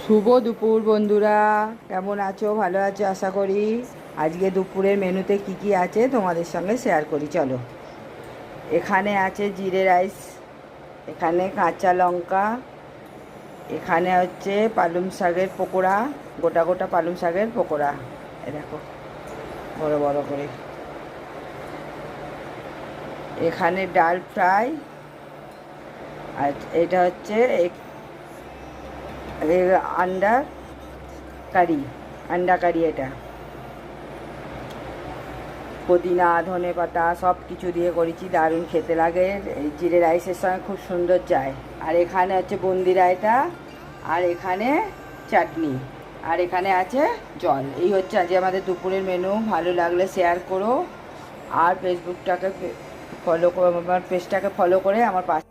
শুভ দুপুর বন্ধুরা, কেমন আছো? ভালো আছো আশা করি। আজকে দুপুরের মেনুতে কি কি আছে তোমাদের সঙ্গে শেয়ার করি, চলো। এখানে আছে জিরে রাইস, এখানে কাঁচা লঙ্কা, এখানে হচ্ছে পালং শাকের পকোড়া, গোটা গোটা পালং শাকের পকোড়া, এ দেখো বড় বড় করে। এখানে ডাল ফ্রাই, আর এটা হচ্ছে আন্ডা কারি, আন্ডা কারি। এটা পুদিনা ধনে পাতা সব কিছু দিয়ে করেছি, দারুণ খেতে লাগে। এই জিরে রাইসের সঙ্গে খুব সুন্দর যায়। আর এখানে হচ্ছে বুন্দি রায়তা, আর এখানে চাটনি, আর এখানে আছে জল। এই হচ্ছে আজকে আমাদের দুপুরের মেনু। ভালো লাগলে শেয়ার করো, আর ফেসবুকটাকে ফলো করো, আমার পেজটাকে ফলো করে আমার পাশে